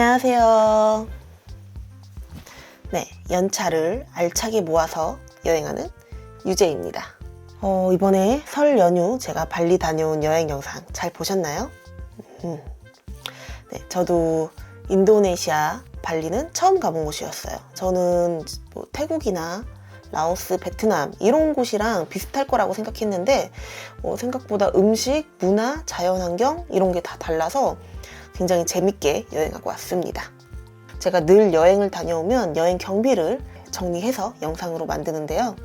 안녕하세요. 네, 연차를 알차게 모아서 여행하는 유재입니다. 이번에 설 연휴 제가 발리 다녀온 여행 영상 잘 보셨나요? 네, 저도 인도네시아 발리는 처음 가본 곳이었어요. 저는 뭐 태국이나 라오스, 베트남 이런 곳이랑 비슷할 거라고 생각했는데 생각보다 음식, 문화, 자연환경 이런 게 다 달라서 굉장히 재밌게 여행하고 왔습니다. 제가 늘 여행을 다녀오면 여행 경비를 정리해서 영상으로 만드는데요.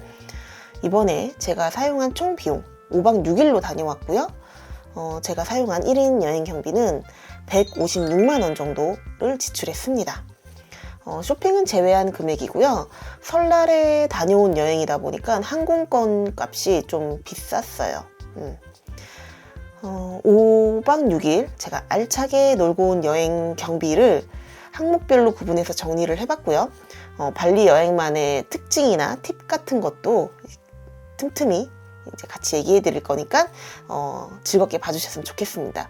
이번에 제가 사용한 총 비용 5박 6일로 다녀왔고요. 제가 사용한 1인 여행 경비는 156만 원 정도를 지출했습니다. 쇼핑은 제외한 금액이고요. 설날에 다녀온 여행이다 보니까 항공권 값이 좀 비쌌어요. 5박 6일 제가 알차게 놀고 온 여행 경비를 항목별로 구분해서 정리를 해봤고요. 발리 여행만의 특징이나 팁 같은 것도 틈틈이 이제 같이 얘기해 드릴 거니까 즐겁게 봐주셨으면 좋겠습니다.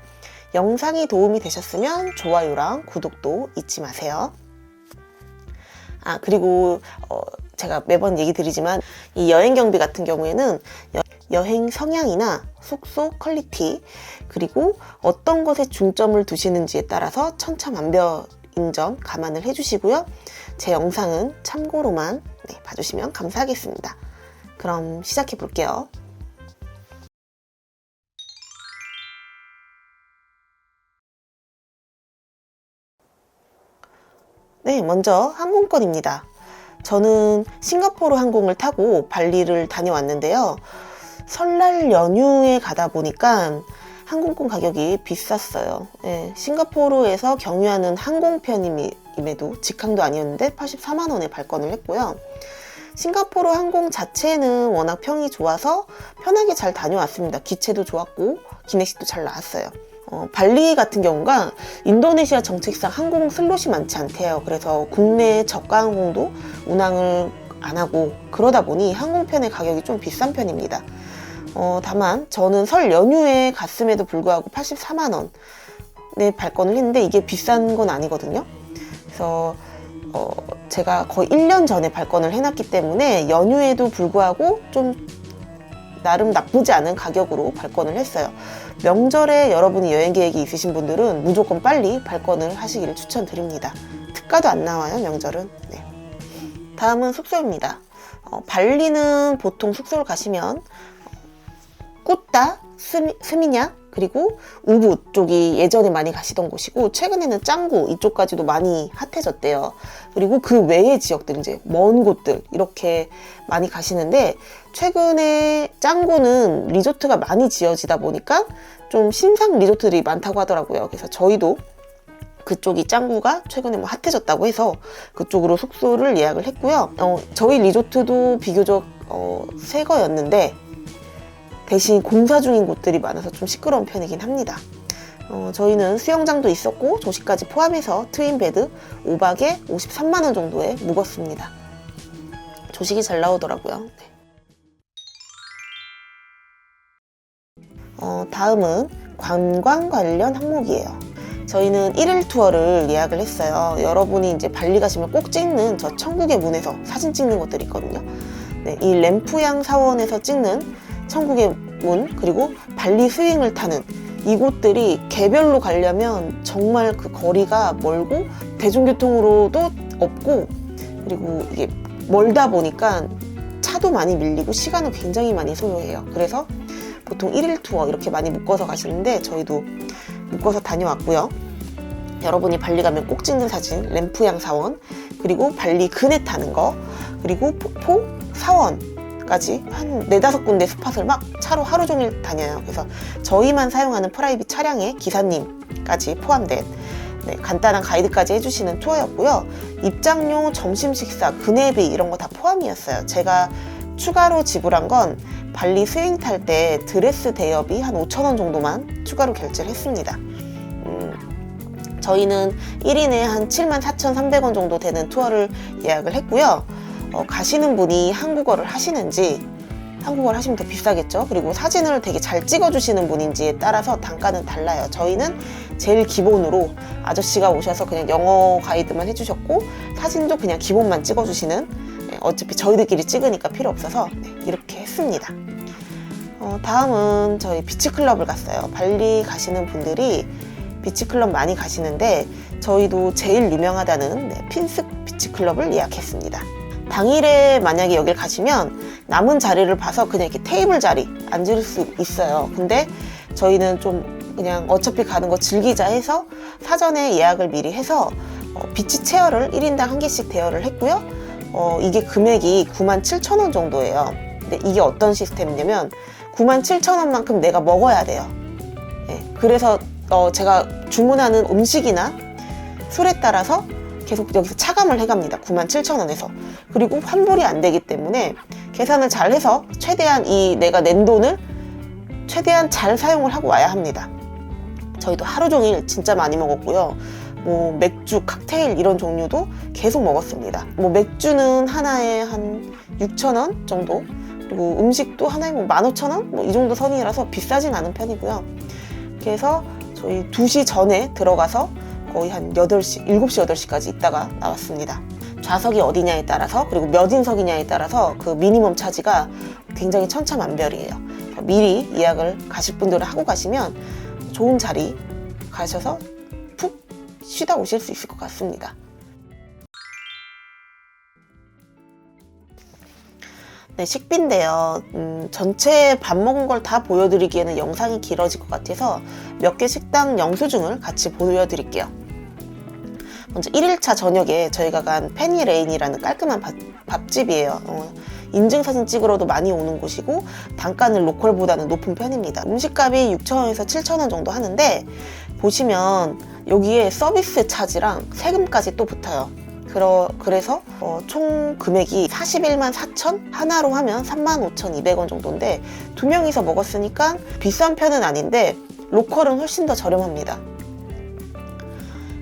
영상이 도움이 되셨으면 좋아요랑 구독도 잊지 마세요. 그리고 제가 매번 얘기 드리지만 이 여행 경비 같은 경우에는 여행 성향이나 숙소 퀄리티 그리고 어떤 것에 중점을 두시는지에 따라서 천차만별인 점 감안을 해주시고요. 제 영상은 참고로만 봐주시면 감사하겠습니다. 그럼 시작해 볼게요. 네, 먼저 항공권입니다. 저는 싱가포르 항공을 타고 발리를 다녀왔는데요. 설날 연휴에 가다 보니까 항공권 가격이 비쌌어요. 네, 싱가포르에서 경유하는 항공편임에도 직항도 아니었는데 84만 원에 발권을 했고요. 싱가포르 항공 자체는 워낙 평이 좋아서 편하게 잘 다녀왔습니다. 기체도 좋았고 기내식도 잘 나왔어요. 발리 같은 경우가 인도네시아 정책상 항공 슬롯이 많지 않대요. 그래서 국내 저가 항공도 운항을 안 하고 그러다 보니 항공편의 가격이 좀 비싼 편입니다. 다만 저는 설 연휴에 갔음에도 불구하고 84만 원에 발권을 했는데 이게 비싼 건 아니거든요. 그래서 제가 거의 1년 전에 발권을 해놨기 때문에 연휴에도 불구하고 좀 나름 나쁘지 않은 가격으로 발권을 했어요. 명절에 여러분이 여행 계획이 있으신 분들은 무조건 빨리 발권을 하시기를 추천드립니다. 특가도 안 나와요, 명절은. 네. 다음은 숙소입니다. 발리는 보통 숙소를 가시면 꾸따, 스미냐, 그리고 우붓 쪽이 예전에 많이 가시던 곳이고 최근에는 짱구 이쪽까지도 많이 핫해졌대요. 그리고 그 외의 지역들 이제 먼 곳들 이렇게 많이 가시는데 최근에 짱구는 리조트가 많이 지어지다 보니까 좀 신상 리조트들이 많다고 하더라고요. 그래서 저희도 그쪽이 짱구가 최근에 뭐 핫해졌다고 해서 그쪽으로 숙소를 예약을 했고요. 저희 리조트도 비교적 새 거였는데 대신 공사 중인 곳들이 많아서 좀 시끄러운 편이긴 합니다. 저희는 수영장도 있었고 조식까지 포함해서 트윈베드 5박에 53만 원 정도에 묵었습니다. 조식이 잘 나오더라고요. 다음은 관광 관련 항목이에요. 저희는 1일 투어를 예약을 했어요. 여러분이 이제 발리 가시면 꼭 찍는 저 천국의 문에서 사진 찍는 것들이 있거든요. 네, 이 램프양 사원에서 찍는 천국의 문 그리고 발리 스윙을 타는 이곳들이 개별로 가려면 정말 그 거리가 멀고 대중교통으로도 없고 그리고 이게 멀다 보니까 차도 많이 밀리고 시간은 굉장히 많이 소요해요. 그래서 보통 1일 투어 이렇게 많이 묶어서 가시는데 저희도 묶어서 다녀왔고요. 여러분이 발리 가면 꼭 찍는 사진 램프양 사원 그리고 발리 그네 타는 거 그리고 폭포 사원까지 한 4-5군데 스팟을 막 차로 하루 종일 다녀요. 그래서 저희만 사용하는 프라이빗 차량에 기사님까지 포함된 간단한 가이드까지 해주시는 투어였고요. 입장료, 점심 식사, 그네비 이런 거 다 포함이었어요. 제가 추가로 지불한 건 발리 스윙 탈 때 드레스 대여비 한 5천 원 정도만 추가로 결제를 했습니다. 저희는 1인에 한 74,300원 정도 되는 투어를 예약을 했고요. 가시는 분이 한국어를 하시는지 한국어를 하시면 더 비싸겠죠. 그리고 사진을 되게 잘 찍어주시는 분인지에 따라서 단가는 달라요. 저희는 제일 기본으로 아저씨가 오셔서 그냥 영어 가이드만 해주셨고 사진도 그냥 기본만 찍어주시는, 어차피 저희들끼리 찍으니까 필요 없어서 이렇게 했습니다. 다음은 저희 비치클럽을 갔어요. 발리 가시는 분들이 비치클럽 많이 가시는데 저희도 제일 유명하다는 핀스 비치클럽을 예약했습니다. 당일에 만약에 여길 가시면 남은 자리를 봐서 그냥 이렇게 테이블 자리 앉을 수 있어요. 근데 저희는 좀 그냥 어차피 가는 거 즐기자 해서 사전에 예약을 미리 해서 비치 체어를 1인당 1개씩 대여를 했고요. 이게 금액이 97,000원 정도예요. 근데 이게 어떤 시스템이냐면 97,000원만큼 내가 먹어야 돼요. 그래서 제가 주문하는 음식이나 술에 따라서 계속 여기서 차감을 해갑니다. 97,000원에서. 그리고 환불이 안 되기 때문에 계산을 잘 해서 최대한 내가 낸 돈을 최대한 잘 사용을 하고 와야 합니다. 저희도 하루 종일 진짜 많이 먹었고요. 뭐 맥주, 칵테일 이런 종류도 계속 먹었습니다. 뭐 맥주는 하나에 한 6,000원 정도, 그리고 음식도 하나에 뭐 15,000원? 뭐 이 정도 선이라서 비싸진 않은 편이고요. 그래서 저희 2시 전에 들어가서 거의 한 8시, 7시, 8시까지 있다가 나왔습니다. 좌석이 어디냐에 따라서, 그리고 몇 인석이냐에 따라서 그 미니멈 차지가 굉장히 천차만별이에요. 미리 예약을 가실 분들은 하고 가시면 좋은 자리 가셔서 푹 쉬다 오실 수 있을 것 같습니다. 네, 식비인데요. 전체 밥 먹은 걸 다 보여드리기에는 영상이 길어질 것 같아서 몇 개 식당 영수증을 같이 보여드릴게요. 먼저 1일차 저녁에 저희가 간 페니 레인이라는 깔끔한 밥집이에요. 인증사진 찍으러도 많이 오는 곳이고 단가는 로컬보다는 높은 편입니다. 음식값이 6,000원에서 7,000원 정도 하는데 보시면 여기에 서비스 차지랑 세금까지 또 붙어요. 그래서 총 금액이 41만 4천? 하나로 하면 35,200원 정도인데 2명이서 먹었으니까 비싼 편은 아닌데 로컬은 훨씬 더 저렴합니다.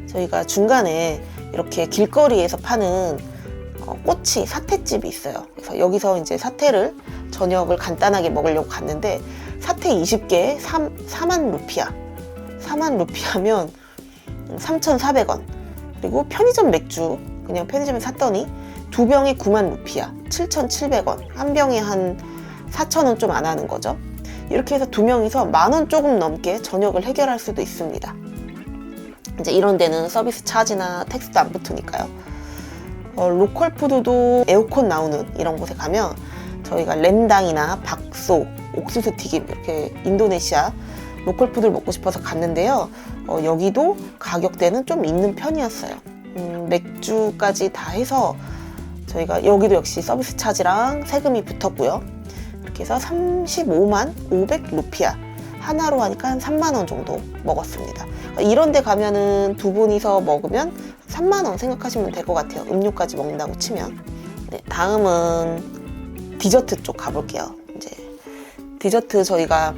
저희가 중간에 이렇게 길거리에서 파는 꼬치 사태집이 있어요. 그래서 여기서 이제 사태를 저녁을 간단하게 먹으려고 갔는데 사태 20개에 4만 루피아. 4만 루피아면 3,400원. 그리고 편의점 맥주 그냥 편의점에 샀더니 2병에 9만 루피아, 7,700원. 한 병에 한 4,000원 좀 안 하는 거죠. 이렇게 해서 2명이서 10,000원 조금 넘게 저녁을 해결할 수도 있습니다. 이제 이런 데는 서비스 차지나 텍스도 안 붙으니까요. 로컬 푸드도 에어컨 나오는 이런 곳에 가면 저희가 렌당이나 박소, 옥수수 튀김 이렇게 인도네시아 로컬 푸드를 먹고 싶어서 갔는데요. 여기도 가격대는 좀 있는 편이었어요. 맥주까지 다 해서 저희가 여기도 역시 서비스 차지랑 세금이 붙었고요. 이렇게 해서 35만 500 루피아. 하나로 하니까 한 3만 원 정도 먹었습니다. 이런 데 가면은 두 분이서 먹으면 3만 원 생각하시면 될 것 같아요. 음료까지 먹는다고 치면. 네, 다음은 디저트 쪽 가볼게요. 이제 디저트 저희가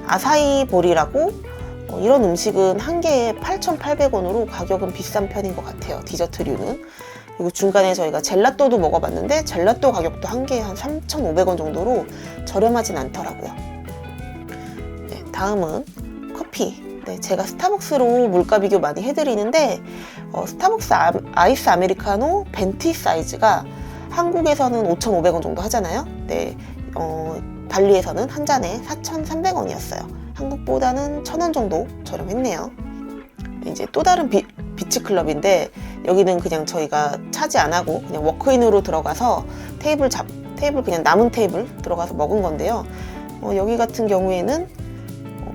아사이 볼이라고 이런 음식은 한 개에 8,800원으로 가격은 비싼 편인 것 같아요. 디저트류는. 그리고 중간에 저희가 젤라또도 먹어봤는데 젤라또 가격도 한 개에 한 3,500원 정도로 저렴하진 않더라고요. 네, 다음은 커피. 네, 제가 스타벅스로 물가 비교 많이 해드리는데 스타벅스 아이스 아메리카노 벤티 사이즈가 한국에서는 5,500원 정도 하잖아요. 네, 발리에서는 한 잔에 4,300원이었어요. 한국보다는 1,000원 정도 저렴했네요. 이제 또 다른 비치클럽인데 여기는 그냥 저희가 차지 안 하고 그냥 워크인으로 들어가서 테이블 그냥 남은 테이블 들어가서 먹은 건데요. 여기 같은 경우에는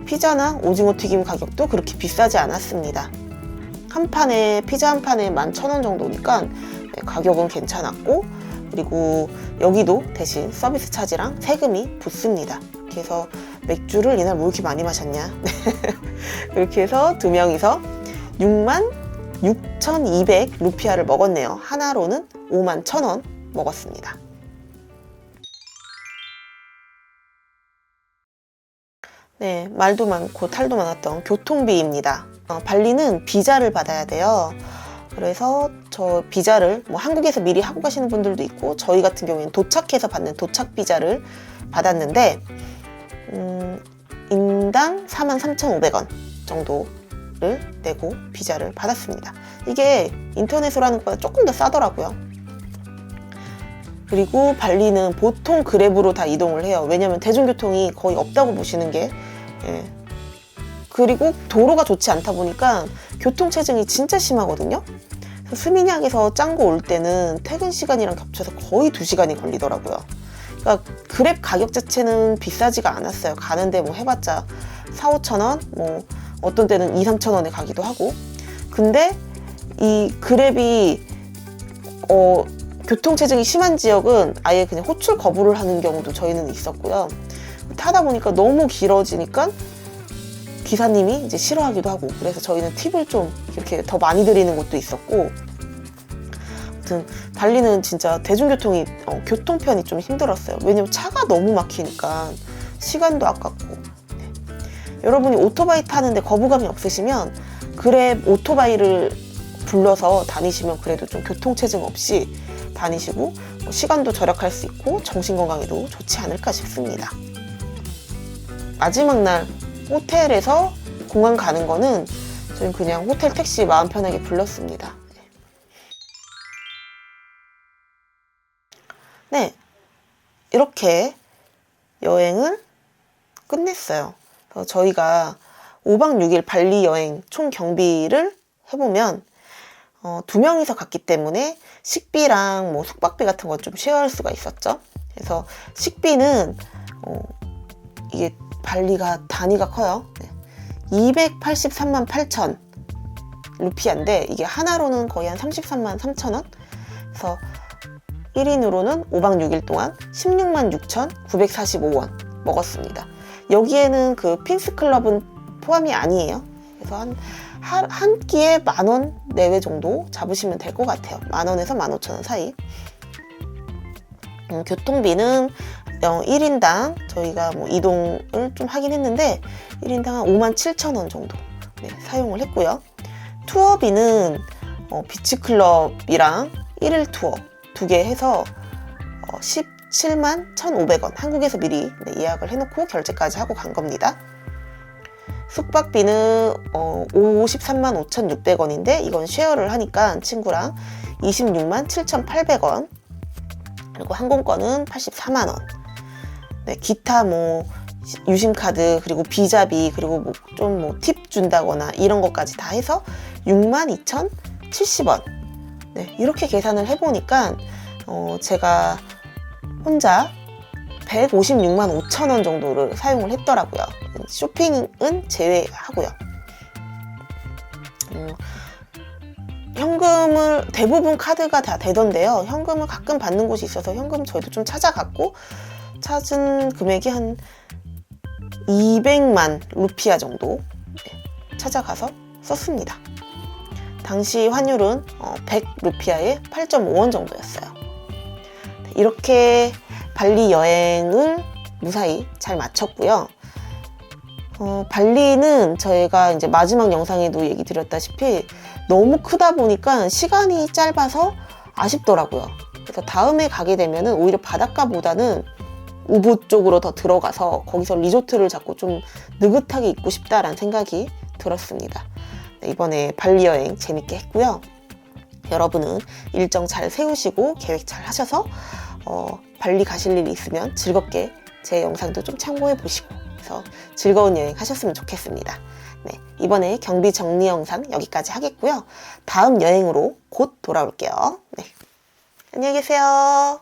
피자나 오징어 튀김 가격도 그렇게 비싸지 않았습니다. 피자 한 판에 11,000원 정도니까 가격은 괜찮았고, 그리고 여기도 대신 서비스 차지랑 세금이 붙습니다. 그래서 맥주를 이날 뭐 이렇게 많이 마셨냐. 그렇게 해서 2명이서 6만 6,200 루피아를 먹었네요. 하나로는 5만 1,000원 먹었습니다. 네, 말도 많고 탈도 많았던 교통비입니다. 발리는 비자를 받아야 돼요. 그래서 저 비자를 뭐 한국에서 미리 하고 가시는 분들도 있고 저희 같은 경우에는 도착해서 받는 도착 비자를 받았는데 인당 43,500원 정도를 내고 비자를 받았습니다. 이게 인터넷으로 하는 것보다 조금 더 싸더라고요. 그리고 발리는 보통 그랩으로 다 이동을 해요. 왜냐면 대중교통이 거의 없다고 보시는 게 그리고 도로가 좋지 않다 보니까 교통체증이 진짜 심하거든요. 스미냑에서 짱구 올 때는 퇴근 시간이랑 겹쳐서 거의 2시간이 걸리더라고요. 그러니까 그랩 가격 자체는 비싸지가 않았어요. 가는데 뭐 해봤자 4-5천원, 뭐 어떤 때는 2-3천원에 가기도 하고. 근데 이 그랩이 교통체증이 심한 지역은 아예 그냥 호출 거부를 하는 경우도 저희는 있었고요. 타다 보니까 너무 길어지니까 기사님이 이제 싫어하기도 하고, 그래서 저희는 팁을 좀 이렇게 더 많이 드리는 곳도 있었고. 아무튼 발리는 진짜 대중교통이 교통편이 좀 힘들었어요. 왜냐면 차가 너무 막히니까 시간도 아깝고. 네. 여러분이 오토바이 타는데 거부감이 없으시면 그랩 오토바이를 불러서 다니시면 그래도 좀 교통체증 없이 다니시고 시간도 절약할 수 있고 정신건강에도 좋지 않을까 싶습니다. 마지막 날 호텔에서 공항 가는 거는 저는 그냥 호텔 택시 마음 편하게 불렀습니다. 네, 이렇게 여행을 끝냈어요. 그래서 저희가 5박 6일 발리 여행 총 경비를 해보면 2명이서 갔기 때문에 식비랑 뭐 숙박비 같은 거 좀 쉐어할 수가 있었죠. 그래서 식비는 이게 발리가 단위가 커요. 네. 283만 8천 루피아인데 이게 하나로는 거의 한 33만 3천 원. 그래서 1인으로는 5박 6일 동안 16만 6,945원 먹었습니다. 여기에는 그 핀스클럽은 포함이 아니에요. 그래서 한 끼에 10,000원 내외 정도 잡으시면 될 것 같아요. 10,000원에서 15,000원 사이. 교통비는 1인당 저희가 뭐 이동을 좀 하긴 했는데 1인당 한 57,000원 정도 사용을 했고요. 투어비는 비치클럽이랑 1일 투어 2개 해서 17만 1,500원 한국에서 미리 예약을 해놓고 결제까지 하고 간 겁니다. 숙박비는 53만 5,600원인데 이건 쉐어를 하니까 친구랑 26만 7,800원. 그리고 항공권은 84만 원. 네, 기타 뭐 유심카드 그리고 비자비 그리고 뭐 좀 뭐 팁 준다거나 이런 것까지 다 해서 6만 2,070원. 네, 이렇게 계산을 해보니까 제가 혼자 156만 5천 원 정도를 사용을 했더라고요. 쇼핑은 제외하고요. 현금을 대부분 카드가 다 되던데요. 현금을 가끔 받는 곳이 있어서 현금 저희도 좀 찾아갔고 찾은 금액이 한 200만 루피아 정도 찾아가서 썼습니다. 당시 환율은 100 루피아에 8.5원 정도였어요. 이렇게 발리 여행을 무사히 잘 마쳤고요. 발리는 저희가 이제 마지막 영상에도 얘기 드렸다시피 너무 크다 보니까 시간이 짧아서 아쉽더라고요. 그래서 다음에 가게 되면은 오히려 바닷가보다는 우붓 쪽으로 더 들어가서 거기서 리조트를 잡고 좀 느긋하게 있고 싶다라는 생각이 들었습니다. 네, 이번에 발리 여행 재밌게 했고요. 여러분은 일정 잘 세우시고 계획 잘 하셔서 발리 가실 일이 있으면 즐겁게 제 영상도 좀 참고해 보시고 그래서 즐거운 여행 하셨으면 좋겠습니다. 네, 이번에 경비 정리 영상 여기까지 하겠고요. 다음 여행으로 곧 돌아올게요. 네, 안녕히 계세요.